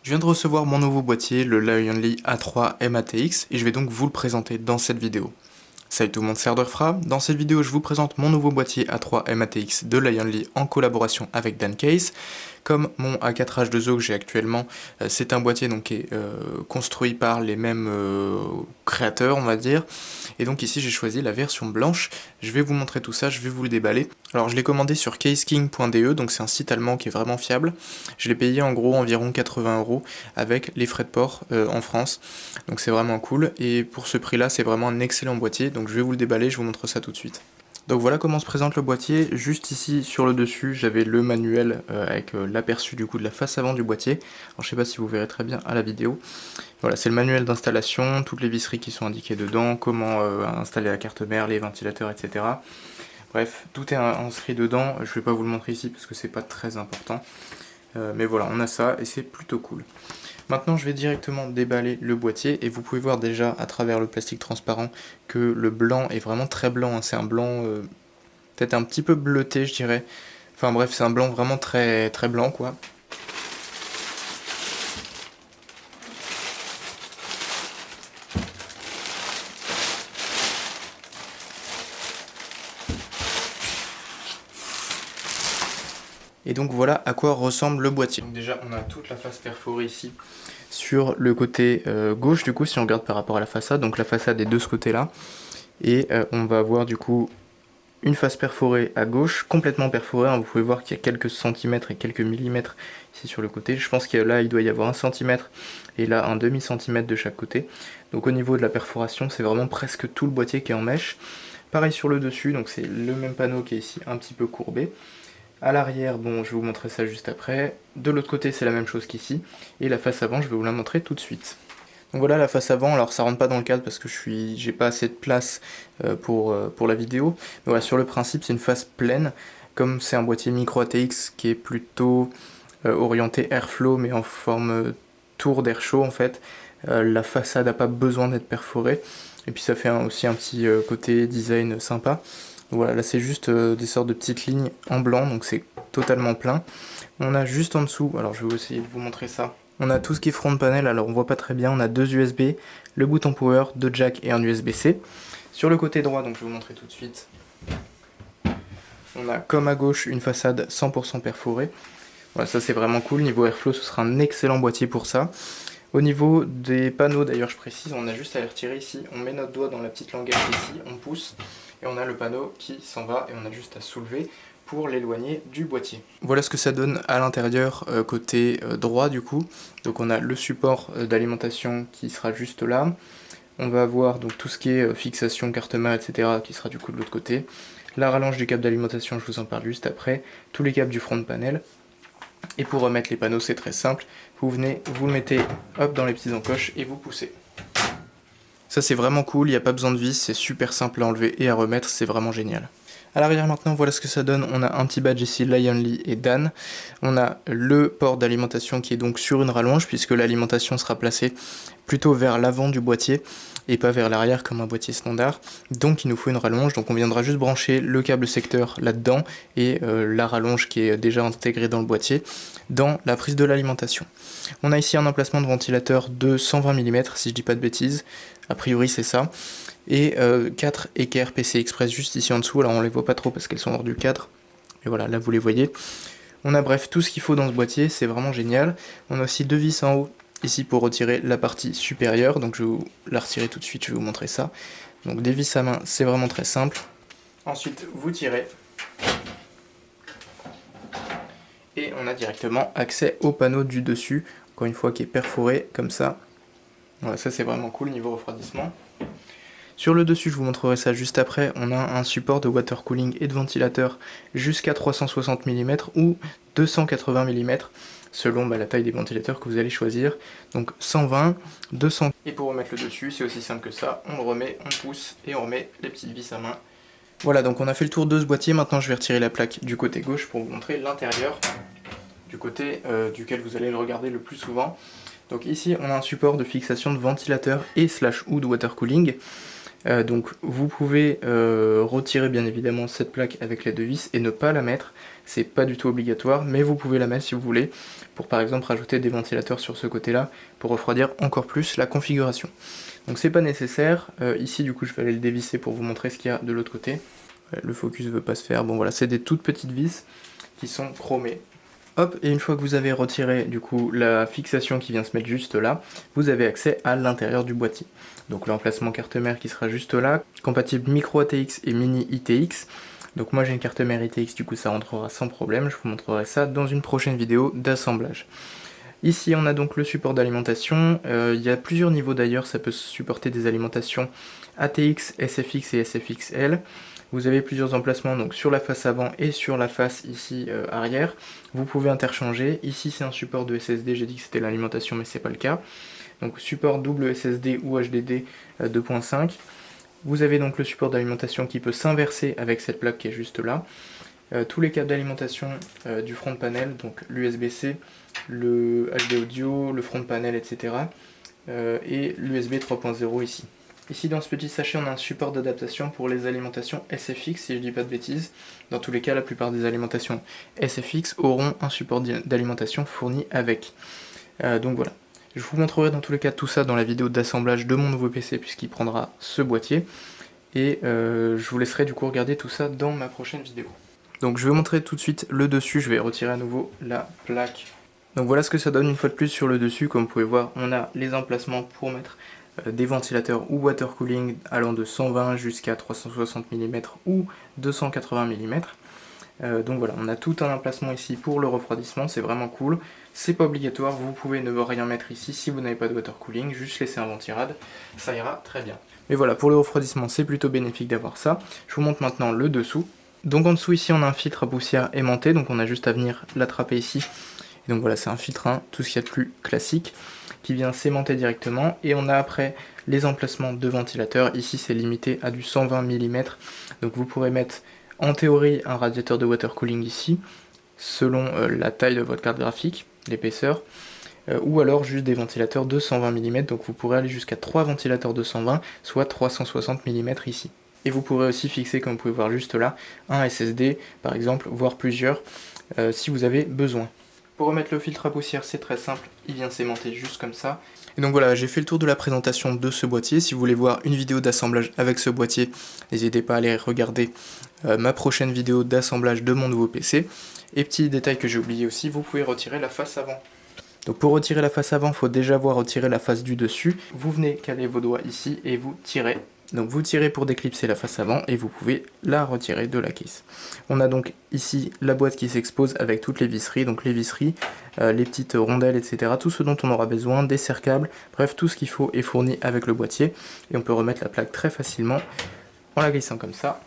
Je viens de recevoir mon nouveau boîtier, le Lionly A3 MATX, et je vais donc vous le présenter dans cette vidéo. Salut tout le monde, c'est Ardorfra. Dans cette vidéo, je vous présente mon nouveau boîtier A3 MATX de Lionly en collaboration avec Dancase. Comme mon A4H2O que j'ai actuellement, c'est un boîtier donc, qui est construit par les mêmes créateurs, on va dire. Et donc ici, j'ai choisi la version blanche. Je vais vous montrer tout ça, je vais vous le déballer. Alors, je l'ai commandé sur caseking.de, donc c'est un site allemand qui est vraiment fiable. Je l'ai payé en gros environ 80 € avec les frais de port en France. Donc c'est vraiment cool. Et pour ce prix-là, c'est vraiment un excellent boîtier. Donc je vais vous le déballer, je vous montre ça tout de suite. Donc voilà comment se présente le boîtier. Juste ici sur le dessus, j'avais le manuel avec l'aperçu du coup de la face avant du boîtier. Alors je sais pas si vous verrez très bien à la vidéo. Voilà, c'est le manuel d'installation, toutes les visseries qui sont indiquées dedans, comment installer la carte mère, les ventilateurs, etc. Bref, tout est inscrit dedans. Je vais pas vous le montrer ici parce que c'est pas très important. Mais voilà, on a ça et c'est plutôt cool. Maintenant, je vais directement déballer le boîtier et vous pouvez voir déjà à travers le plastique transparent que le blanc est vraiment très blanc. Hein. C'est un blanc peut-être un petit peu bleuté, je dirais. Enfin bref, c'est un blanc vraiment très très blanc quoi. Et donc voilà à quoi ressemble le boîtier. Donc déjà, on a toute la face perforée ici sur le côté gauche du coup si on regarde par rapport à la façade. Donc la façade est de ce côté là. Et on va avoir du coup une face perforée à gauche, complètement perforée, hein. Vous pouvez voir qu'il y a quelques centimètres et quelques millimètres ici sur le côté. Je pense que là il doit y avoir 1 centimètre et là un demi-centimètre de chaque côté. Donc au niveau de la perforation, c'est vraiment presque tout le boîtier qui est en mèche. Pareil sur le dessus, donc c'est le même panneau qui est ici un petit peu courbé. À l'arrière, bon, je vais vous montrer ça juste après. De l'autre côté, c'est la même chose qu'ici. Et la face avant, je vais vous la montrer tout de suite. Donc voilà la face avant, alors ça rentre pas dans le cadre parce que j'ai pas assez de place pour la vidéo. Mais voilà, sur le principe, c'est une face pleine. Comme c'est un boîtier micro ATX qui est plutôt orienté airflow, mais en forme tour d'air chaud en fait, la façade n'a pas besoin d'être perforée. Et puis ça fait aussi un petit côté design sympa. Voilà, là c'est juste des sortes de petites lignes en blanc, donc c'est totalement plein. On a juste en dessous, alors je vais essayer de vous montrer ça. On a tout ce qui est front panel, alors on voit pas très bien, on a 2 USB, le bouton power, 2 jack et un USB-C. Sur le côté droit, donc je vais vous montrer tout de suite, on a comme à gauche une façade 100% perforée. Voilà, ça c'est vraiment cool, niveau airflow ce sera un excellent boîtier pour ça. Au niveau des panneaux, d'ailleurs je précise, on a juste à les retirer ici, on met notre doigt dans la petite languette ici, on pousse, et on a le panneau qui s'en va, et on a juste à soulever pour l'éloigner du boîtier. Voilà ce que ça donne à l'intérieur côté droit du coup. Donc on a le support d'alimentation qui sera juste là. On va avoir donc tout ce qui est fixation, carte mère, etc. qui sera du coup de l'autre côté. La rallonge du câble d'alimentation, je vous en parle juste après. Tous les câbles du front panel. Et pour remettre les panneaux, c'est très simple. Vous venez, vous le mettez hop dans les petites encoches et vous poussez. Ça c'est vraiment cool, il n'y a pas besoin de vis, c'est super simple à enlever et à remettre, c'est vraiment génial. À l'arrière maintenant, voilà ce que ça donne. On a un petit badge ici, Lionly et Dan. On a le port d'alimentation qui est donc sur une rallonge, puisque l'alimentation sera placée plutôt vers l'avant du boîtier et pas vers l'arrière comme un boîtier standard. Donc il nous faut une rallonge, donc on viendra juste brancher le câble secteur là-dedans et la rallonge qui est déjà intégrée dans le boîtier dans la prise de l'alimentation. On a ici un emplacement de ventilateur de 120 mm, si je dis pas de bêtises. A priori c'est ça. Et 4 équerres PC Express juste ici en dessous, alors on les voit pas trop parce qu'elles sont hors du cadre, et voilà, là vous les voyez. On a bref tout ce qu'il faut dans ce boîtier, c'est vraiment génial. On a aussi 2 vis en haut, ici pour retirer la partie supérieure, donc je vais vous la retirer tout de suite, je vais vous montrer ça. Donc des vis à main, c'est vraiment très simple. Ensuite vous tirez, et on a directement accès au panneau du dessus, encore une fois qui est perforé comme ça. Voilà, ça c'est vraiment cool niveau refroidissement. Sur le dessus, je vous montrerai ça juste après, on a un support de water cooling et de ventilateur jusqu'à 360 mm ou 280 mm selon la taille des ventilateurs que vous allez choisir. Donc 120, 200. Et pour remettre le dessus, c'est aussi simple que ça, on le remet, on pousse et on remet les petites vis à main. Voilà, donc on a fait le tour de ce boîtier, maintenant je vais retirer la plaque du côté gauche pour vous montrer l'intérieur du côté duquel vous allez le regarder le plus souvent. Donc ici on a un support de fixation de ventilateur et /ou de water cooling. Donc vous pouvez retirer bien évidemment cette plaque avec les deux vis et ne pas la mettre, c'est pas du tout obligatoire, mais vous pouvez la mettre si vous voulez, pour par exemple rajouter des ventilateurs sur ce côté-là, pour refroidir encore plus la configuration. Donc c'est pas nécessaire, ici du coup je vais aller le dévisser pour vous montrer ce qu'il y a de l'autre côté. Le focus veut pas se faire, bon voilà, c'est des toutes petites vis qui sont chromées. Hop, et une fois que vous avez retiré du coup la fixation qui vient se mettre juste là, vous avez accès à l'intérieur du boîtier. Donc l'emplacement carte mère qui sera juste là, compatible micro ATX et mini ITX. Donc moi j'ai une carte mère ITX, du coup ça rentrera sans problème, je vous montrerai ça dans une prochaine vidéo d'assemblage. Ici on a donc le support d'alimentation, il y a plusieurs niveaux d'ailleurs, ça peut supporter des alimentations ATX, SFX et SFXL. Vous avez plusieurs emplacements donc sur la face avant et sur la face ici arrière. Vous pouvez interchanger. Ici c'est un support de SSD, j'ai dit que c'était l'alimentation mais c'est pas le cas. Donc support double SSD ou HDD 2.5. Vous avez donc le support d'alimentation qui peut s'inverser avec cette plaque qui est juste là. Tous les câbles d'alimentation du front panel, donc l'USB-C, le HD audio, le front panel, etc. Et l'USB 3.0 ici. Ici dans ce petit sachet on a un support d'adaptation pour les alimentations SFX si je dis pas de bêtises. Dans tous les cas la plupart des alimentations SFX auront un support d'alimentation fourni avec. Donc voilà. Je vous montrerai dans tous les cas tout ça dans la vidéo d'assemblage de mon nouveau PC puisqu'il prendra ce boîtier. Et je vous laisserai du coup regarder tout ça dans ma prochaine vidéo. Donc je vais vous montrer tout de suite le dessus, je vais retirer à nouveau la plaque. Donc voilà ce que ça donne une fois de plus sur le dessus. Comme vous pouvez voir on a les emplacements pour mettre des ventilateurs ou water cooling allant de 120 jusqu'à 360 mm ou 280 mm. Donc voilà, on a tout un emplacement ici pour le refroidissement, c'est vraiment cool. C'est pas obligatoire, vous pouvez ne rien mettre ici si vous n'avez pas de water cooling, juste laisser un ventirad, ça ira très bien. Mais voilà, pour le refroidissement c'est plutôt bénéfique d'avoir ça. Je vous montre maintenant le dessous. Donc en dessous ici on a un filtre à poussière aimanté, donc on a juste à venir l'attraper ici. Et donc voilà, c'est un filtre, hein, tout ce qu'il y a de plus classique, qui vient s'aimanter directement. Et on a après les emplacements de ventilateurs. Ici c'est limité à du 120 mm. Donc vous pourrez mettre en théorie un radiateur de water cooling ici, selon la taille de votre carte graphique, l'épaisseur. Ou alors juste des ventilateurs de 120 mm. Donc vous pourrez aller jusqu'à 3 ventilateurs de 120, soit 360 mm ici. Et vous pourrez aussi fixer, comme vous pouvez voir juste là, un SSD par exemple, voire plusieurs, si vous avez besoin. Pour remettre le filtre à poussière, c'est très simple, il vient s'aimanter juste comme ça. Et donc voilà, j'ai fait le tour de la présentation de ce boîtier. Si vous voulez voir une vidéo d'assemblage avec ce boîtier, n'hésitez pas à aller regarder ma prochaine vidéo d'assemblage de mon nouveau PC. Et petit détail que j'ai oublié aussi, vous pouvez retirer la face avant. Donc pour retirer la face avant, il faut déjà avoir retiré la face du dessus. Vous venez caler vos doigts ici et vous tirez. Donc vous tirez pour déclipser la face avant et vous pouvez la retirer de la caisse. On a donc ici la boîte qui s'expose avec toutes les visseries, donc les visseries, les petites rondelles, etc. Tout ce dont on aura besoin, des serre-câbles, bref tout ce qu'il faut est fourni avec le boîtier. Et on peut remettre la plaque très facilement en la glissant comme ça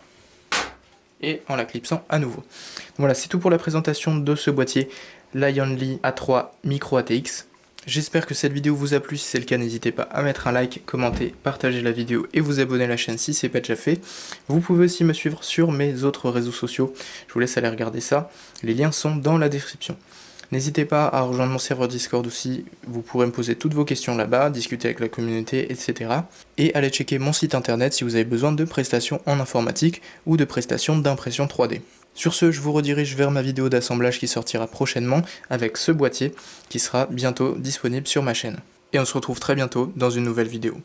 et en la clipsant à nouveau. Donc voilà, c'est tout pour la présentation de ce boîtier Lionly A3 Micro ATX. J'espère que cette vidéo vous a plu, si c'est le cas n'hésitez pas à mettre un like, commenter, partager la vidéo et vous abonner à la chaîne si ce n'est pas déjà fait. Vous pouvez aussi me suivre sur mes autres réseaux sociaux, je vous laisse aller regarder ça, les liens sont dans la description. N'hésitez pas à rejoindre mon serveur Discord aussi, vous pourrez me poser toutes vos questions là-bas, discuter avec la communauté, etc. Et allez checker mon site internet si vous avez besoin de prestations en informatique ou de prestations d'impression 3D. Sur ce, je vous redirige vers ma vidéo d'assemblage qui sortira prochainement avec ce boîtier qui sera bientôt disponible sur ma chaîne. Et on se retrouve très bientôt dans une nouvelle vidéo.